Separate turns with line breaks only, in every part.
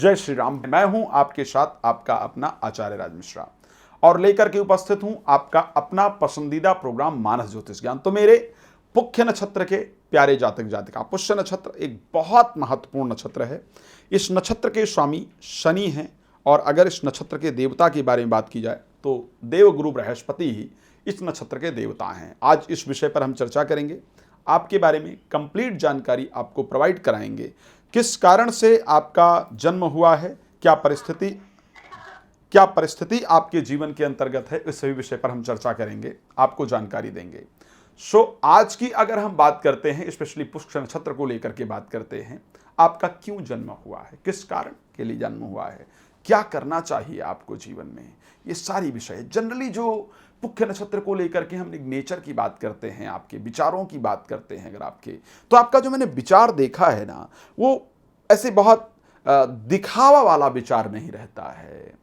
जय श्री राम। मैं हूं आपके साथ आपका अपना आचार्य राज मिश्रा और लेकर के उपस्थित हूं आपका अपना पसंदीदा प्रोग्राम मानस ज्योतिष ज्ञान। तो मेरे पुष्य नक्षत्र के प्यारे जातक जातिका, पुष्य नक्षत्र एक बहुत महत्वपूर्ण नक्षत्र है। इस नक्षत्र के स्वामी शनि हैं और अगर इस नक्षत्र के देवता के बारे में बात की जाए तो देवगुरु बृहस्पति ही इस नक्षत्र के देवता हैं। आज इस विषय पर हम चर्चा करेंगे, आपके बारे में कंप्लीट जानकारी आपको प्रोवाइड कराएंगे। किस कारण से आपका जन्म हुआ है, क्या परिस्थिति आपके जीवन के अंतर्गत है, इस सभी विषय पर हम चर्चा करेंगे, आपको जानकारी देंगे। आज की अगर हम बात करते हैं, स्पेशली पुष्य नक्षत्र को लेकर के बात करते हैं, आपका क्यों जन्म हुआ है, किस कारण के लिए जन्म हुआ है, क्या करना चाहिए आपको जीवन में, ये सारी विषय। जनरली जो पुष्य नक्षत्र को लेकर के हम नेचर की बात करते हैं, आपके विचारों की बात करते हैं अगर आपके, तो आपका जो मैंने विचार देखा है ना, वो ऐसे बहुत दिखावा वाला विचार नहीं रहता है।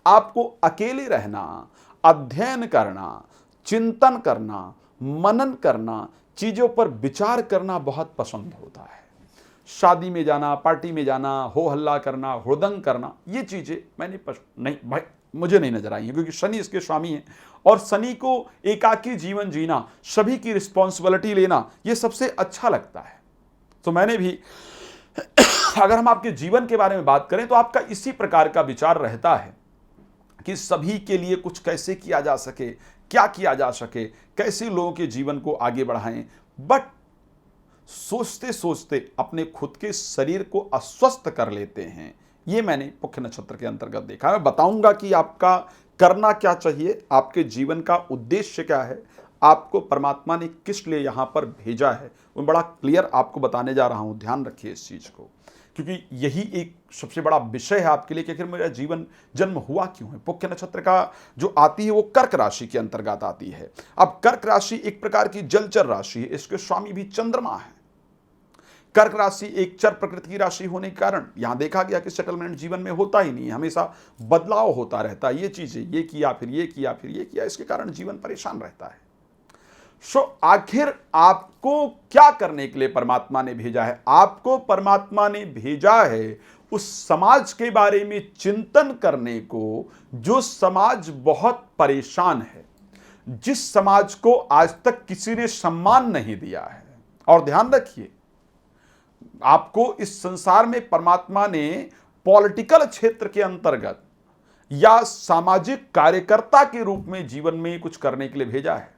आपको अकेले रहना, अध्ययन करना, चिंतन करना, मनन करना, चीजों पर विचार करना बहुत पसंद होता है। शादी में जाना, पार्टी में जाना, हो हल्ला करना, हुड़दंग करना, ये चीजें मुझे नहीं नजर आई है, क्योंकि शनि इसके स्वामी हैं और शनि को एकाकी जीवन जीना, सभी की रिस्पॉन्सिबिलिटी लेना, ये सबसे अच्छा लगता है। तो मैंने भी अगर हम आपके जीवन के बारे में बात करें तो आपका इसी प्रकार का विचार रहता है कि सभी के लिए कुछ कैसे किया जा सके, क्या किया जा सके, कैसे लोगों के जीवन को आगे बढ़ाएं। बट सोचते सोचते अपने खुद के शरीर को अस्वस्थ कर लेते हैं। ये मैंने पुष्य नक्षत्र के अंतर्गत देखा। मैं बताऊंगा कि आपका करना क्या चाहिए, आपके जीवन का उद्देश्य क्या है, आपको परमात्मा ने किस लिए यहां पर भेजा है, वो बड़ा क्लियर आपको बताने जा रहा हूं। ध्यान रखिए इस चीज को, क्योंकि यही एक सबसे बड़ा विषय है आपके लिए कि आखिर मेरा जीवन जन्म हुआ क्यों है। पुष्य नक्षत्र का जो आती है वो कर्क राशि के अंतर्गत आती है। अब कर्क राशि एक प्रकार की जलचर राशि है, इसके स्वामी भी चंद्रमा है। कर्क राशि एक चर प्रकृति की राशि होने के कारण यहां देखा गया कि सेटलमेंट जीवन में होता ही नहीं है, हमेशा बदलाव होता रहता है। ये चीजें ये किया फिर ये किया फिर ये किया, इसके कारण जीवन परेशान रहता है। आखिर आपको क्या करने के लिए परमात्मा ने भेजा है? आपको परमात्मा ने भेजा है उस समाज के बारे में चिंतन करने को जो समाज बहुत परेशान है, जिस समाज को आज तक किसी ने सम्मान नहीं दिया है। और ध्यान रखिए, आपको इस संसार में परमात्मा ने पॉलिटिकल क्षेत्र के अंतर्गत या सामाजिक कार्यकर्ता के रूप में जीवन में कुछ करने के लिए भेजा है।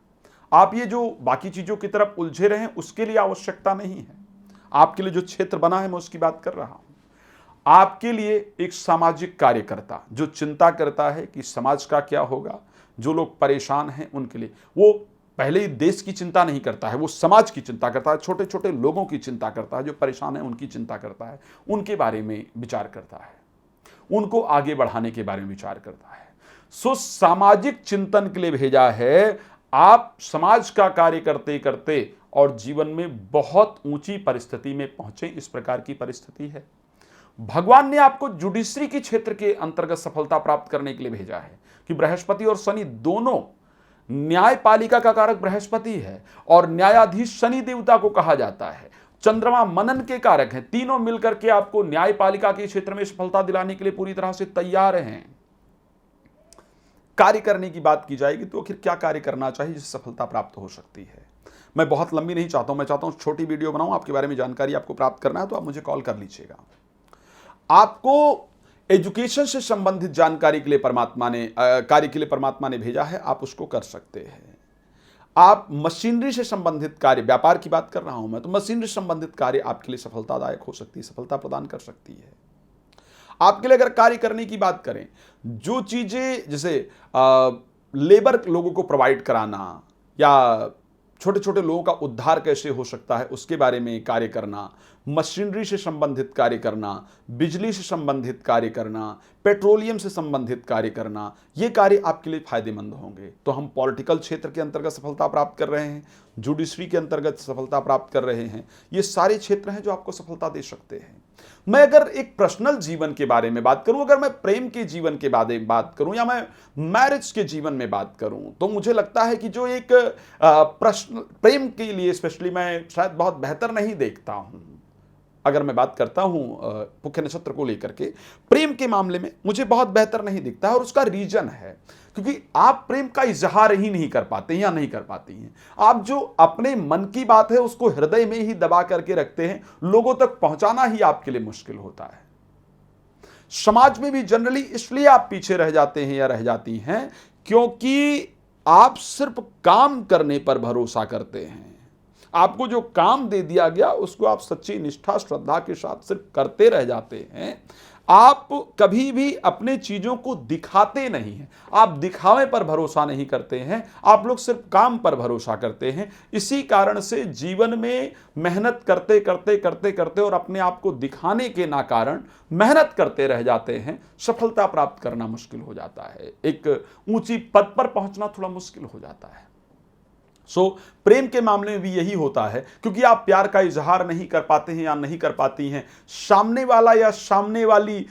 आप ये जो बाकी चीजों की तरफ उलझे रहे, उसके लिए आवश्यकता नहीं है। आपके लिए जो क्षेत्र बना है, मैं उसकी बात कर रहा हूं। आपके लिए एक सामाजिक कार्यकर्ता जो चिंता करता है कि समाज का क्या होगा, जो लोग परेशान हैं उनके लिए, वो पहले ही देश की चिंता नहीं करता है, वो समाज की चिंता करता है, छोटे छोटे लोगों की चिंता करता है, जो परेशान है उनकी चिंता करता है, उनके बारे में विचार करता है, उनको आगे बढ़ाने के बारे में विचार करता है। सामाजिक चिंतन के लिए भेजा है। आप समाज का कार्य करते करते और जीवन में बहुत ऊंची परिस्थिति में पहुंचे, इस प्रकार की परिस्थिति है। भगवान ने आपको जुडिशरी के क्षेत्र के अंतर्गत सफलता प्राप्त करने के लिए भेजा है कि बृहस्पति और शनि दोनों, न्यायपालिका का कारक बृहस्पति है और न्यायाधीश शनि देवता को कहा जाता है। चंद्रमा मनन के कारक हैं। तीनों मिलकर के आपको न्यायपालिका के क्षेत्र में सफलता दिलाने के लिए पूरी तरह से तैयार हैं। कार्य करने की बात की जाएगी तो आखिर क्या कार्य करना चाहिए जिससे सफलता प्राप्त हो सकती है। मैं बहुत लंबी नहीं चाहता हूं, मैं चाहता हूं छोटी वीडियो बनाऊं। आपके बारे में जानकारी आपको प्राप्त करना है तो आप मुझे कॉल कर लीजिएगा। आपको एजुकेशन से संबंधित जानकारी के लिए परमात्मा ने कार्य के लिए परमात्मा ने भेजा है, आप उसको कर सकते हैं। आप मशीनरी से संबंधित कार्य, व्यापार की बात कर रहा हूं मैं, तो मशीनरी से संबंधित कार्य आपके लिए सफलतादायक हो सकती है, सफलता प्रदान कर सकती है। आपके लिए अगर कार्य करने की बात करें, जो चीजें जैसे लेबर लोगों को प्रोवाइड कराना या छोटे छोटे लोगों का उद्धार कैसे हो सकता है उसके बारे में कार्य करना, मशीनरी से संबंधित कार्य करना, बिजली से संबंधित कार्य करना, पेट्रोलियम से संबंधित कार्य करना, ये कार्य आपके लिए फायदेमंद होंगे। तो हम पॉलिटिकल क्षेत्र के अंतर्गत सफलता प्राप्त कर रहे हैं, जुडिशरी के अंतर्गत सफलता प्राप्त कर रहे हैं, ये सारे क्षेत्र हैं जो आपको सफलता दे सकते हैं। मैं अगर एक पर्सनल जीवन के बारे में बात करूं, अगर मैं प्रेम के जीवन के बारे में बात करूं या मैं मैरिज के जीवन में बात करूं, तो मुझे लगता है कि जो एक प्रश्न प्रेम के लिए स्पेशली मैं शायद बहुत बेहतर नहीं देखता हूं। अगर मैं बात करता हूं पुष्य नक्षत्र को लेकर के, प्रेम के मामले में मुझे बहुत बेहतर नहीं दिखता है। और उसका रीजन है क्योंकि आप प्रेम का इजहार ही नहीं कर पाते या नहीं कर पाती हैं। आप जो अपने मन की बात है उसको हृदय में ही दबा करके रखते हैं, लोगों तक पहुंचाना ही आपके लिए मुश्किल होता है। समाज में भी जनरली इसलिए आप पीछे रह जाते हैं या रह जाती हैं क्योंकि आप सिर्फ काम करने पर भरोसा करते हैं। आपको जो काम दे दिया गया उसको आप सच्ची निष्ठा श्रद्धा के साथ सिर्फ करते रह जाते हैं। आप कभी भी अपने चीजों को दिखाते नहीं हैं, आप दिखावे पर भरोसा नहीं करते हैं, आप लोग सिर्फ काम पर भरोसा करते हैं। इसी कारण से जीवन में मेहनत करते करते करते करते और अपने आप को दिखाने के ना कारण मेहनत करते रह जाते हैं, सफलता प्राप्त करना मुश्किल हो जाता है, एक ऊंची पद पर पहुंचना थोड़ा मुश्किल हो जाता है। प्रेम के मामले में भी यही होता है क्योंकि आप प्यार का इजहार नहीं कर पाते हैं या नहीं कर पाती हैं। सामने वाला या सामने वाली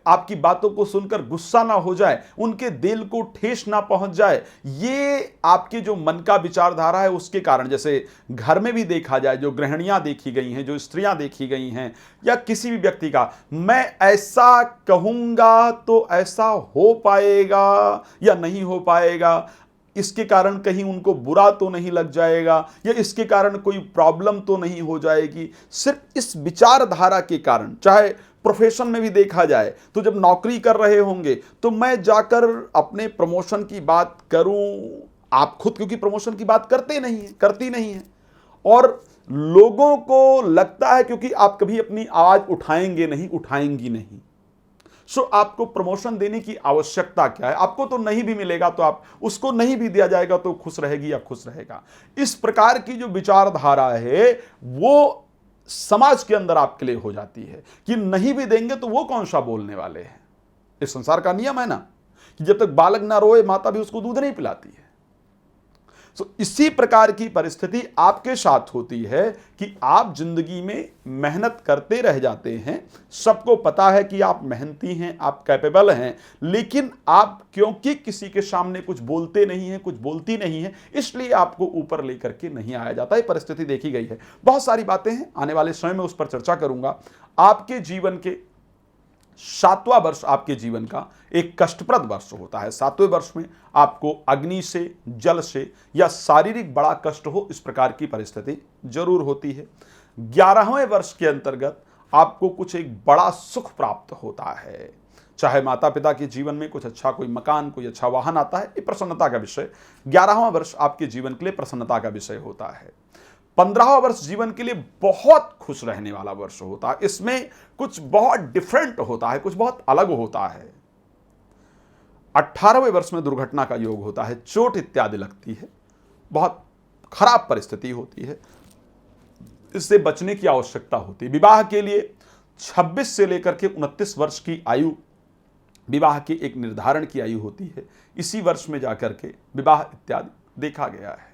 आपकी बातों को सुनकर गुस्सा ना हो जाए, उनके दिल को ठेस ना पहुंच जाए, ये आपके जो मन का विचारधारा है उसके कारण। जैसे घर में भी देखा जाए, जो गृहिणियां देखी गई हैं, जो स्त्रियां देखी गई हैं, या किसी भी व्यक्ति का, मैं ऐसा कहूंगा तो ऐसा हो पाएगा या नहीं हो पाएगा, इसके कारण कहीं उनको बुरा तो नहीं लग जाएगा, या इसके कारण कोई प्रॉब्लम तो नहीं हो जाएगी। सिर्फ इस विचारधारा के कारण, चाहे प्रोफेशन में भी देखा जाए तो जब नौकरी कर रहे होंगे तो मैं जाकर अपने प्रमोशन की बात करूं, आप खुद क्योंकि प्रमोशन की बात करती नहीं है, और लोगों को लगता है क्योंकि आप कभी अपनी आवाज उठाएंगी नहीं, आपको प्रमोशन देने की आवश्यकता क्या है? आपको तो नहीं भी मिलेगा तो आप उसको नहीं भी दिया जाएगा तो खुश रहेगी या खुश रहेगा। इस प्रकार की जो विचारधारा है वो समाज के अंदर आपके लिए हो जाती है कि नहीं भी देंगे तो वो कौन सा बोलने वाले हैं। इस संसार का नियम है ना कि जब तक बालक ना रोए माता भी उसको दूध नहीं पिलाती है। इसी प्रकार की परिस्थिति आपके साथ होती है कि आप जिंदगी में मेहनत करते रह जाते हैं, सबको पता है कि आप मेहनती हैं, आप कैपेबल हैं, लेकिन आप क्योंकि किसी के सामने कुछ बोलते नहीं हैं, कुछ बोलती नहीं है, इसलिए आपको ऊपर लेकर के नहीं आया जाता। ये परिस्थिति देखी गई है। बहुत सारी बातें हैं, आने वाले समय में उस पर चर्चा करूंगा। आपके जीवन के 7वां वर्ष आपके जीवन का एक कष्टप्रद वर्ष होता है। 7वें वर्ष में आपको अग्नि से, जल से या शारीरिक बड़ा कष्ट हो, इस प्रकार की परिस्थिति जरूर होती है। 11वें वर्ष के अंतर्गत आपको कुछ एक बड़ा सुख प्राप्त होता है, चाहे माता पिता के जीवन में कुछ अच्छा, कोई मकान, कोई अच्छा वाहन आता है, ये प्रसन्नता का विषय। 11वां वर्ष आपके जीवन के लिए प्रसन्नता का विषय होता है। 15वां वर्ष जीवन के लिए बहुत खुश रहने वाला वर्ष होता है। इसमें कुछ बहुत डिफरेंट होता है, कुछ बहुत अलग होता है। 18वें वर्ष में दुर्घटना का योग होता है, चोट इत्यादि लगती है, बहुत खराब परिस्थिति होती है, इससे बचने की आवश्यकता होती है। विवाह के लिए 26 से लेकर के 29 वर्ष की आयु विवाह की एक निर्धारण की आयु होती है। इसी वर्ष में जाकर के विवाह इत्यादि देखा गया है।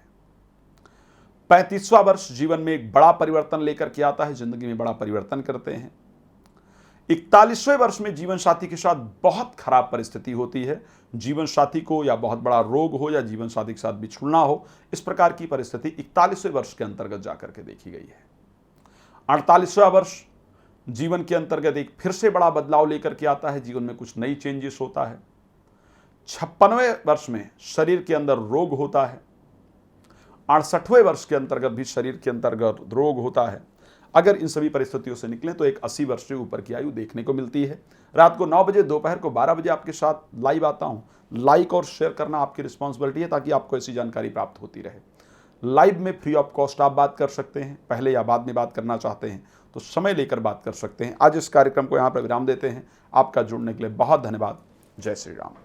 35वां वर्ष जीवन में एक बड़ा परिवर्तन लेकर के आता है, जिंदगी में बड़ा परिवर्तन करते हैं। 41वें वर्ष में जीवन साथी के साथ बहुत खराब परिस्थिति होती है, जीवन साथी को या बहुत बड़ा रोग हो या जीवन साथी के साथ बिछुड़ना हो, इस प्रकार की परिस्थिति 41वें वर्ष के अंतर्गत जाकर के देखी गई है। 48वां वर्ष जीवन के अंतर्गत एक फिर से बड़ा बदलाव लेकर के आता है, जीवन में कुछ नई चेंजेस होता है। 56वें वर्ष में शरीर के अंदर रोग होता है। 68वें वर्ष के अंतर्गत भी शरीर के अंतर्गत रोग होता है। अगर इन सभी परिस्थितियों से निकलें तो एक 80 वर्ष से ऊपर की आयु देखने को मिलती है। रात को 9 बजे, दोपहर को 12 बजे आपके साथ लाइव आता हूं। लाइक और शेयर करना आपकी रिस्पॉन्सिबिलिटी है ताकि आपको ऐसी जानकारी प्राप्त होती रहे। लाइव में फ्री ऑफ कॉस्ट आप बात कर सकते हैं, पहले या बाद में बात करना चाहते हैं तो समय लेकर बात कर सकते हैं। आज इस कार्यक्रम को यहाँ पर विराम देते हैं। आपका जुड़ने के लिए बहुत धन्यवाद। जय श्री राम।